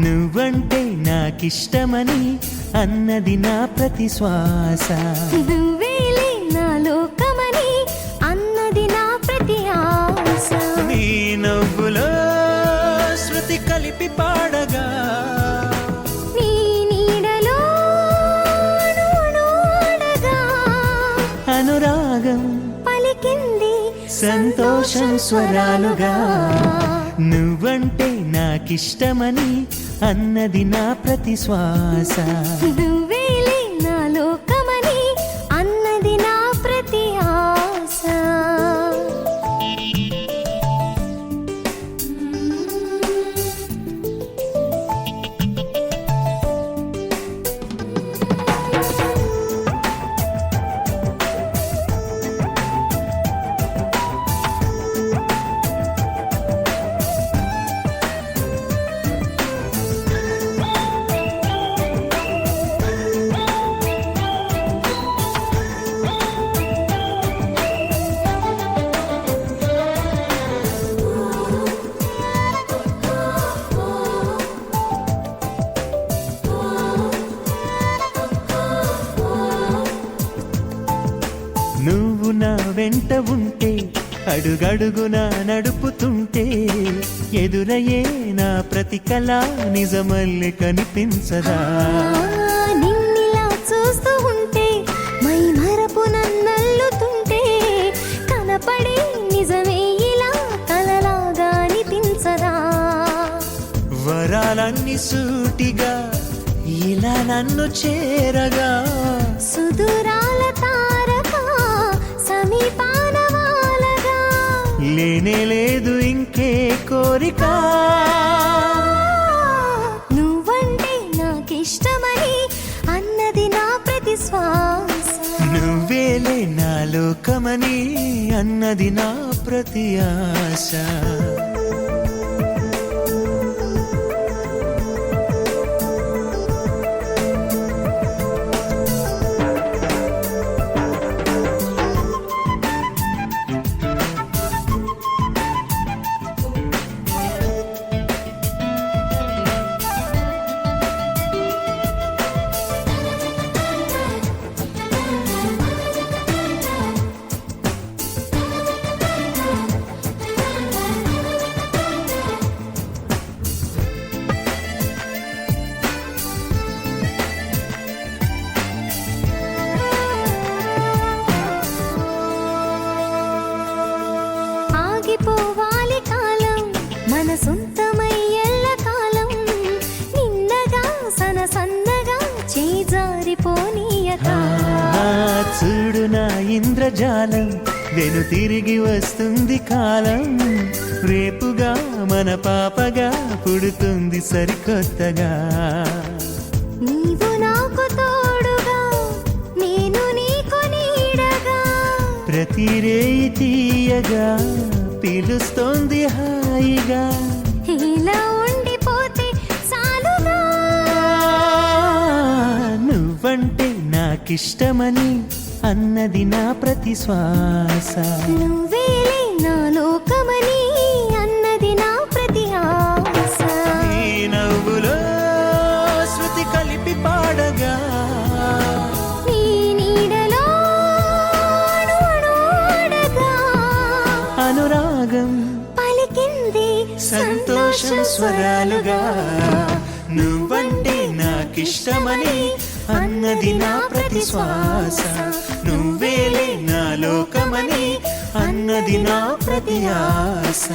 నువ్వంటే నాకిష్టమని అన్నది నా ప్రతి శ్వాస. నువ్వేలే నా లోకమని అన్నది నా ప్రతి ఆశ. నీ నవ్వులో శృతి కలిపి పాడగా నీ నీడలో నూనూడగా అనురాగం పలికింది సంతోషం స్వరాలుగా. నువ్వంటే నాకిష్టమని అన్నది నా ప్రతి శ్వాస. నువ్వేలే నా లోకమని అన్నది నా ప్రతి ఆశ. నువ్వు నా వెంట ఉంటే అడుగడుగునా నడుపుతుంటే ఎదురయ్యే నా ప్రతి కళ నిజమల్లె కనిపించదా. నిన్నిలా చూస్తూ ఉంటే మై మరపు నన్నల్లుతుంటే కనపడే నిజమే ఇలా కలలాగా అనిపించదా. వరాలన్నీ సూటిగా ఇలా నన్ను చేరగా సుదూరాల తారక సమీపాన వాలగా లేనే లేదు ఇంకే కోరిక. నువ్వంటే నాకిష్టమని అన్నది నా ప్రతి శ్వాస. నువ్వేలే నా లోకమని అన్నది నా ప్రతి ఆశ. ఆగిపోవాలి కాలం మన సొంతమై ఎల్ల కాలం నిన్నగా సన్నగా చేజారిపోనీయక. చూడు నా ఇంద్రజాలం వెను తిరిగి వస్తుంది కాలం. రేపుగా మన పాపగా పుడుతుంది సరికొత్తగా. నీవు నాకు తోడుగా నేను నీకు నీడగా ప్రతి రేయి తీయగా పిలుస్తోంది హాయిగా. ఇలా ఉండిపోతే చాలుగా. నువ్వంటే నాకిష్టమని అన్నది నా ప్రతి శ్వాస. నువ్వేలే నా లోకమని అన్నది నా ప్రతి ఆశ. నీ నవ్వులో శృతి కలిపి పాడగా నీ నీడలో నూనూడగా అనురాగం పలికింది సంతోషం స్వరాలుగా. నువ్వంటే నాకిష్టమని అన్నది నా ప్రతి శ్వాస. నువ్వేలే నా లోకమని అన్నది నా ప్రతి ఆశ.